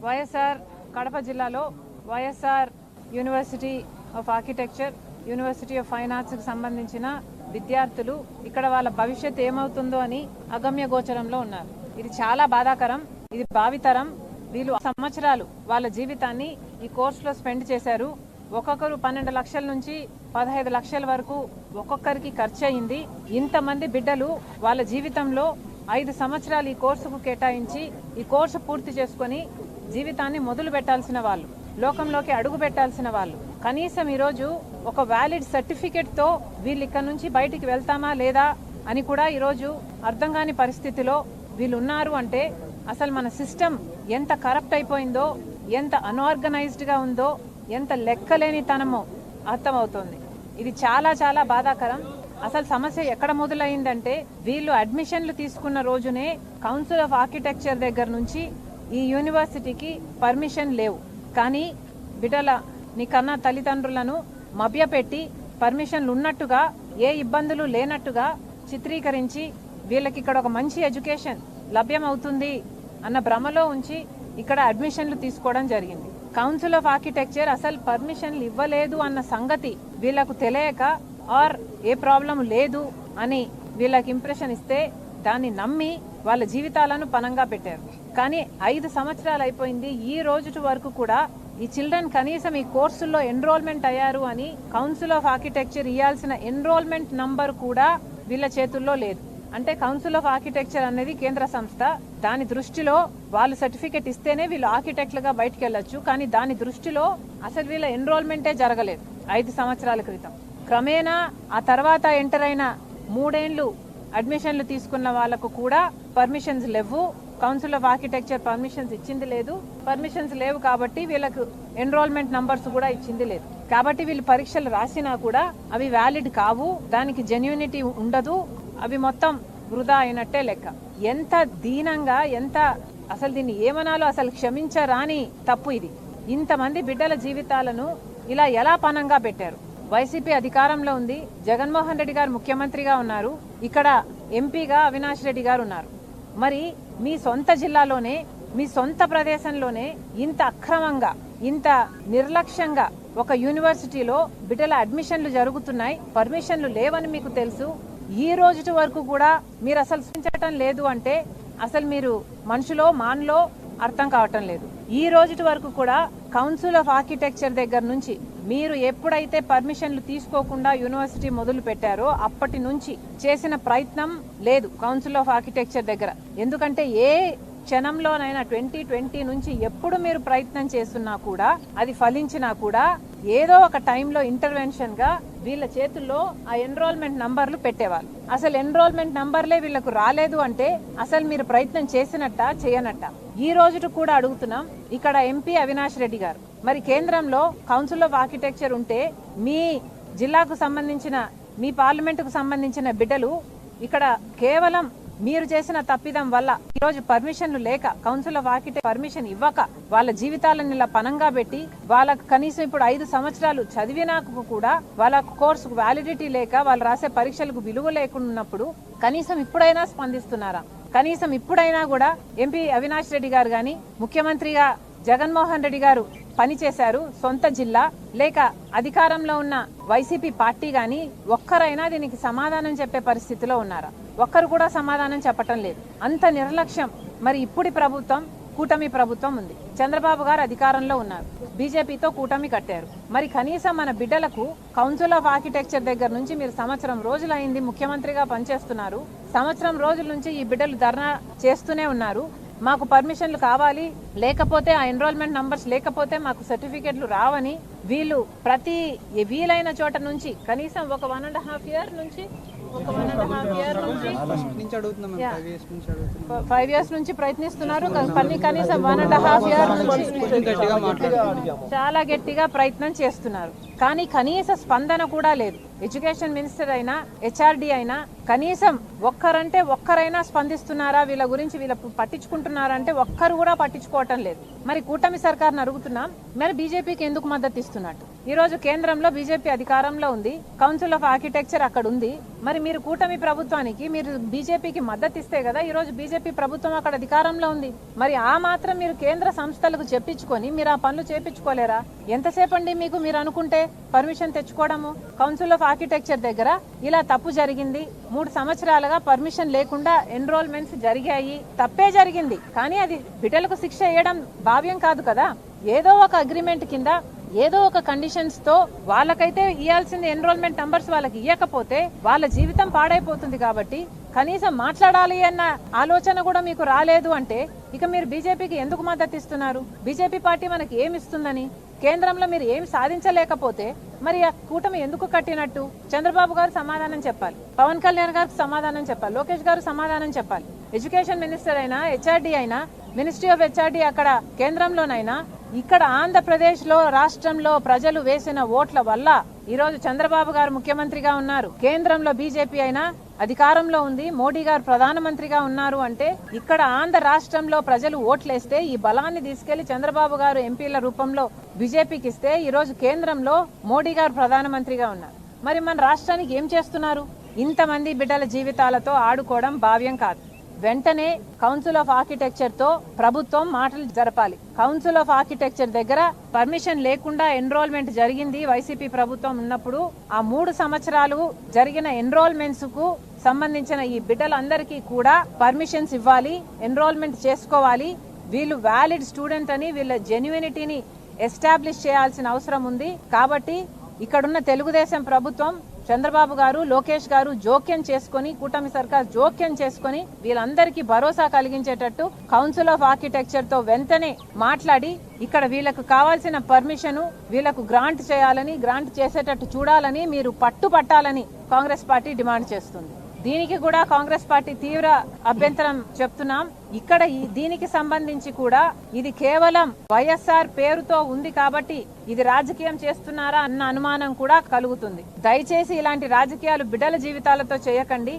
వైఎస్ఆర్ కడప జిల్లాలో YSR university of architecture, university of fine ఆర్ట్స్కి సంబంధించిన విద్యార్థులు ఇక్కడ వాళ్ళ భవిష్యత్తు ఏమవుతుందో అని అగమ్య గోచరంలో ఉన్నారు. ఇది చాలా బాధాకరం. ఇది భావితరం. వీళ్ళు సంవత్సరాలు వాళ్ళ జీవితాన్ని ఈ కోర్సులో స్పెండ్ చేశారు. ఒక్కొక్కరు 12 లక్షల నుంచి 15 లక్షల వరకు ఒక్కొక్కరికి ఖర్చు అయింది. ఇంతమంది బిడ్డలు వాళ్ళ జీవితంలో 5 సంవత్సరాలు ఈ కోర్సుకు కేటాయించి ఈ కోర్సు పూర్తి చేసుకొని జీవితాన్ని మొదలు పెట్టాల్సిన వాళ్ళు, లోకంలోకి అడుగు పెట్టాల్సిన వాళ్ళు, కనీసం ఈరోజు ఒక వ్యాలిడ్ సర్టిఫికెట్తో వీళ్ళు ఇక్కడ నుంచి బయటికి వెళ్తామా లేదా అని కూడా ఈరోజు అర్థం కాని పరిస్థితిలో వీళ్ళు ఉన్నారు. అంటే అసలు మన సిస్టమ్ ఎంత కరప్ట్ అయిపోయిందో, ఎంత అన్ఆర్గనైజ్డ్గా ఉందో, ఎంత లెక్కలేనితనమో అర్థమవుతోంది. ఇది చాలా చాలా బాధాకరం. అసలు సమస్య ఎక్కడ మొదలైందంటే వీళ్ళు అడ్మిషన్లు తీసుకున్న రోజునే కౌన్సిల్ ఆఫ్ ఆర్కిటెక్చర్ దగ్గర నుంచి ఈ యూనివర్సిటీకి పర్మిషన్ లేవు. కానీ బిడ్డల నీ కన్నా తల్లిదండ్రులను మభ్యపెట్టి పర్మిషన్లు ఉన్నట్టుగా, ఏ ఇబ్బందులు లేనట్టుగా చిత్రీకరించి వీళ్ళకి ఇక్కడ ఒక మంచి ఎడ్యుకేషన్ లభ్యమవుతుంది అన్న భ్రమలో ఉంచి ఇక్కడ అడ్మిషన్లు తీసుకోవడం జరిగింది. కౌన్సిల్ ఆఫ్ ఆర్కిటెక్చర్ అసలు పర్మిషన్లు ఇవ్వలేదు అన్న సంగతి వీళ్ళకు తెలియక ఆర్ ఏ ప్రాబ్లం లేదు అని వీళ్ళకి ఇంప్రెషన్ ఇస్తే దాన్ని నమ్మి వాళ్ళ జీవితాలను పనంగా పెట్టారు. కానీ 5 సంవత్సరాలు అయిపోయింది. ఈ రోజు వరకు కూడా ఈ చిల్డ్రన్ కనీసం ఈ కోర్సుల్లో ఎన్రోల్మెంట్ అయ్యారు అని కౌన్సిల్ ఆఫ్ ఆర్కిటెక్చర్ ఇవ్వాల్సిన ఎన్రోల్మెంట్ నంబర్ కూడా వీళ్ళ చేతుల్లో లేదు. అంటే కౌన్సిల్ ఆఫ్ ఆర్కిటెక్చర్ అనేది కేంద్ర సంస్థ. దాని దృష్టిలో వాళ్ళు సర్టిఫికెట్ ఇస్తేనే వీళ్ళు ఆర్కిటెక్ట్లుగా బయటకు వెళ్ళొచ్చు. కానీ దాని దృష్టిలో అసలు వీళ్ళ ఎన్రోల్మెంటే జరగలేదు 5 సంవత్సరాల క్రితం. క్రమేణా ఆ తర్వాత ఎంటర్ అయిన 3 ఏళ్లు అడ్మిషన్లు తీసుకున్న వాళ్లకు కూడా పర్మిషన్స్ లేవు. కౌన్సిల్ ఆఫ్ ఆర్కిటెక్చర్ పర్మిషన్స్ ఇచ్చింది లేదు. పర్మిషన్స్ లేవు కాబట్టి వీళ్ళకు ఎన్రోల్మెంట్ నంబర్స్ కూడా ఇచ్చింది లేదు. కాబట్టి వీళ్ళు పరీక్షలు రాసినా కూడా అవి వ్యాలిడ్ కావు, దానికి జెన్యూనిటీ ఉండదు, అవి మొత్తం వృధా అయినట్టే లెక్క. ఎంత దీనంగా, ఎంత అసలు దీన్ని ఏమనాలో అసలు క్షమించరాని తప్పు ఇది. ఇంతమంది బిడ్డల జీవితాలను ఇలా ఎలా పనంగా పెట్టారు. వైసీపీ అధికారంలో ఉంది, జగన్మోహన్ రెడ్డి గారు ముఖ్యమంత్రిగా ఉన్నారు, ఇక్కడ ఎంపీగా అవినాష్ రెడ్డి గారు ఉన్నారు. మరి మీ సొంత జిల్లాలోనే, మీ సొంత ప్రదేశంలోనే ఇంత అక్రమంగా, ఇంత నిర్లక్ష్యంగా ఒక యూనివర్సిటీలో బిడ్డల అడ్మిషన్లు జరుగుతున్నాయి, పర్మిషన్లు లేవని మీకు తెలుసు. ఈ రోజు వరకు కూడా మీరు అసలు సూచించటం లేదు అంటే అసలు మీరు మనుషులో మానలో అర్థం కావటం లేదు. ఈ రోజు వరకు కూడా కౌన్సిల్ ఆఫ్ ఆర్కిటెక్చర్ దగ్గర నుంచి మీరు ఎప్పుడైతే పర్మిషన్లు తీసుకోకుండా యూనివర్సిటీ మొదలు పెట్టారో అప్పటి నుంచి చేసిన ప్రయత్నం లేదు కౌన్సిల్ ఆఫ్ ఆర్కిటెక్చర్ దగ్గర. ఎందుకంటే ఏ క్షణంలోనైనా 2020 నుంచి ఎప్పుడు మీరు ప్రయత్నం చేస్తున్నా కూడా, అది ఫలించినా కూడా ఏదో ఒక టైంలో ఇంటర్వెన్షన్ గా వీళ్ళ చేతుల్లో ఆ ఎన్రోల్మెంట్ నంబర్లు పెట్టేవాళ్ళు. అసలు ఎన్రోల్మెంట్ నంబర్లే వీళ్ళకు రాలేదు అంటే అసలు మీరు ప్రయత్నం చేసినట్ట చేయనట్ట. ఈ రోజు కూడా అడుగుతున్నాం, ఇక్కడ ఎంపీ అవినాష్ రెడ్డి గారు, మరి కేంద్రంలో కౌన్సిల్ ఆఫ్ ఆర్కిటెక్చర్ ఉంటే మీ జిల్లాకు సంబంధించిన, మీ పార్లమెంటుకు సంబంధించిన బిడ్డలు ఇక్కడ కేవలం మీరు చేసిన తప్పిదం వల్ల ఈరోజు పర్మిషన్లు లేక, కౌన్సిల్ ఆఫ్ ఆర్కిటెక్చర్ పర్మిషన్ ఇవ్వక వాళ్ళ జీవితాలను ఇలా పనంగా పెట్టి వాళ్ళకు కనీసం ఇప్పుడు 5 సంవత్సరాలు చదివినాక కూడా వాళ్ళ కోర్సుకు వ్యాలిడిటీ లేక, వాళ్ళు రాసే పరీక్షలకు విలువ లేకున్నప్పుడు కనీసం ఇప్పుడైనా స్పందిస్తున్నారా? కనీసం ఇప్పుడైనా కూడా ఎంపీ అవినాష్ రెడ్డి గారు గాని, ముఖ్యమంత్రిగా జగన్మోహన్ రెడ్డి గారు పనిచేశారు సొంత జిల్లా, లేక అధికారంలో ఉన్న వైసీపీ పార్టీ గాని ఒక్కరైనా దీనికి సమాధానం చెప్పే పరిస్థితిలో ఉన్నారా? ఒక్కరు కూడా సమాధానం చెప్పటం లేదు. అంత నిర్లక్ష్యం. మరి ఇప్పుడి ప్రభుత్వం, కూటమి ప్రభుత్వం ఉంది, చంద్రబాబు గారు అధికారంలో ఉన్నారు, బీజేపీతో కూటమి కట్టారు. మరి కనీసం మన బిడ్డలకు కౌన్సిల్ ఆఫ్ ఆర్కిటెక్చర్ దగ్గర నుంచి మీరు సంవత్సరం రోజులైంది ముఖ్యమంత్రిగా పనిచేస్తున్నారు, సంవత్సరం రోజుల నుంచి ఈ బిడ్డలు ధర్నా చేస్తూనే ఉన్నారు. మాకు పర్మిషన్లు కావాలి, లేకపోతే ఆ ఎన్రోల్మెంట్ నంబర్స్ లేకపోతే మాకు సర్టిఫికెట్లు రావని వీళ్ళు ప్రతి వీలైన చోట నుంచి కనీసం ఒక 1.5 years నుంచి 5 years నుంచి ప్రయత్నిస్తున్నారు. కనీసం 1.5 years నుంచి చాలా గట్టిగా ప్రయత్నం చేస్తున్నారు. కానీ కనీస స్పందన కూడా లేదు. ఎడ్యుకేషన్ మినిస్టర్ అయినా, హెచ్ఆర్డి అయినా కనీసం ఒక్కరైనా స్పందిస్తున్నారా? వీళ్ళ గురించి వీళ్ళ పట్టించుకుంటున్నారంటే ఒక్కరు కూడా పట్టించుకోవటం లేదు. మరి కూటమి సర్కార్ని అడుగుతున్నాం, మరి బీజేపీకి ఎందుకు మద్దతు ఇస్తున్నట్టు? ఈ రోజు కేంద్రంలో బీజేపీ అధికారంలో ఉంది, కౌన్సిల్ ఆఫ్ ఆర్కిటెక్చర్ అక్కడ ఉంది. మరి మీరు కూటమి ప్రభుత్వానికి, మీరు బీజేపీకి మద్దతు ఇస్తే కదా ఈ రోజు బీజేపీ ప్రభుత్వం అక్కడ అధికారంలో ఉంది. మరి ఆ మాత్రం మీరు కేంద్ర సంస్థలకు చెప్పించుకొని మీరు ఆ పనులు చేపించుకోలేరా? ఎంతసేపు అండి మీకు మీరు అనుకుంటే పర్మిషన్ తెచ్చుకోవడము? కౌన్సిల్ ఆఫ్ ఆర్కిటెక్చర్ దగ్గర ఇలా తప్పు జరిగింది, 3 సంవత్సరాలుగా పర్మిషన్ లేకుండా ఎన్రోల్మెంట్స్ జరిగాయి, తప్పే జరిగింది. కానీ అది బిడ్డలకు శిక్ష వేయడం భావ్యం కాదు కదా. ఏదో ఒక అగ్రిమెంట్ కింద ఏదో ఒక కండిషన్స్ తో వాళ్ళకైతే ఇవ్వాల్సింది ఎన్రోల్మెంట్ నంబర్స్ వాళ్ళకి ఇవ్వకపోతే వాళ్ళ జీవితం పాడైపోతుంది. కాబట్టి కనీసం మాట్లాడాలి అన్న ఆలోచన కూడా మీకు రాలేదు అంటే ఇక మీరు బీజేపీకి ఎందుకు మద్దతు ఇస్తున్నారు? బీజేపీ పార్టీ మనకి ఏమి ఇస్తుందని? కేంద్రంలో మీరు ఏమి సాధించలేకపోతే మరి ఆ కూటమి ఎందుకు కట్టినట్టు? చంద్రబాబు గారు సమాధానం చెప్పాలి, పవన్ కళ్యాణ్ గారు సమాధానం చెప్పాలి, లోకేష్ గారు సమాధానం చెప్పాలి. ఎడ్యుకేషన్ మినిస్టర్ అయినా, హెచ్ఆర్డీ అయినా, మినిస్ట్రీ ఆఫ్ హెచ్ఆర్డీ అక్కడ కేంద్రంలోనైనా, ఇక్కడ ఆంధ్రప్రదేశ్ లో రాష్ట్రంలో ప్రజలు వేసిన ఓట్ల వల్ల ఈరోజు చంద్రబాబు గారు ముఖ్యమంత్రిగా ఉన్నారు, కేంద్రంలో బీజేపీ అయినా అధికారంలో ఉంది, మోడీ గారు ప్రధానమంత్రిగా ఉన్నారు. అంటే ఇక్కడ ఆంధ్ర రాష్ట్రంలో ప్రజలు ఓట్లేస్తే ఈ బలాన్ని తీసుకెళ్లి చంద్రబాబు గారు ఎంపీల రూపంలో బీజేపీకి ఇస్తే ఈ రోజు కేంద్రంలో మోడీ గారు ప్రధానమంత్రిగా ఉన్నారు. మరి మన రాష్ట్రానికి ఏం చేస్తున్నారు? ఇంతమంది బిడ్డల జీవితాలతో ఆడుకోవడం భావ్యం కాదు. వెంటనే కౌన్సిల్ ఆఫ్ ఆర్కిటెక్చర్ తో ప్రభుత్వం మాటలు జరపాలి. కౌన్సిల్ ఆఫ్ ఆర్కిటెక్చర్ దగ్గర పర్మిషన్ లేకుండా ఎన్రోల్మెంట్ జరిగింది వైసీపీ ప్రభుత్వం ఉన్నప్పుడు. ఆ 3 సంవత్సరాలు జరిగిన ఎన్రోల్మెంట్స్ కు సంబంధించిన ఈ బిడ్డలందరికీ కూడా పర్మిషన్స్ ఇవ్వాలి, ఎన్రోల్మెంట్ చేసుకోవాలి. వీళ్ళు వ్యాలిడ్ స్టూడెంట్ అని వీళ్ళ జెన్యునిటీని ఎస్టాబ్లిష్ చేయాల్సిన అవసరం ఉంది. కాబట్టి ఇక్కడున్న తెలుగుదేశం ప్రభుత్వం, చంద్రబాబు గారు, లోకేష్ గారు జోక్యం చేసుకుని, కూటమి సర్కార్ జోక్యం చేసుకుని వీళ్ళందరికీ భరోసా కలిగించేటట్టు కౌన్సిల్ ఆఫ్ ఆర్కిటెక్చర్ తో వెంటనే మాట్లాడి ఇక్కడ వీళ్ళకు కావాల్సిన పర్మిషన్ వీళ్ళకు గ్రాంట్ చేయాలని, గ్రాంట్ చేసేటట్టు చూడాలని మీరు పట్టాలని కాంగ్రెస్ పార్టీ డిమాండ్ చేస్తుంది. దీనికి కూడా కాంగ్రెస్ పార్టీ తీవ్ర అభ్యంతరం చెప్తున్నాం. ఇక్కడ దీనికి సంబంధించి కూడా ఇది కేవలం వైఎస్ఆర్ పేరుతో ఉంది కాబట్టి ఇది రాజకీయం చేస్తున్నారా అన్న అనుమానం కూడా కలుగుతుంది. దయచేసి ఇలాంటి రాజకీయాలు బిడ్డల జీవితాలతో చేయకండి.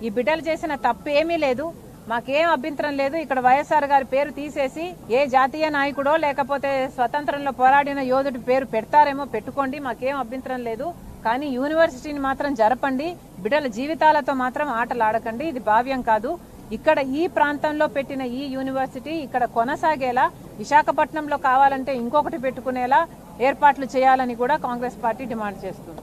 ఈ బిడ్డలు చేసిన తప్పు ఏమీ లేదు, మాకేం అభ్యంతరం లేదు. ఇక్కడ వైఎస్ఆర్ గారి పేరు తీసేసి ఏ జాతీయ నాయకుడో లేకపోతే స్వతంత్రంలో పోరాడిన యోధుడి పేరు పెడతారేమో పెట్టుకోండి, మాకేం అభ్యంతరం లేదు. కానీ యూనివర్సిటీని మాత్రం జరపండి, బిడ్డల జీవితాలతో మాత్రం ఆటలాడకండి. ఇది భావ్యం కాదు. ఇక్కడ ఈ ప్రాంతంలో పెట్టిన ఈ యూనివర్సిటీ ఇక్కడ కొనసాగేలా, విశాఖపట్నంలో కావాలంటే ఇంకొకటి పెట్టుకునేలా ఏర్పాట్లు చేయాలని కూడా కాంగ్రెస్ పార్టీ డిమాండ్ చేస్తుంది.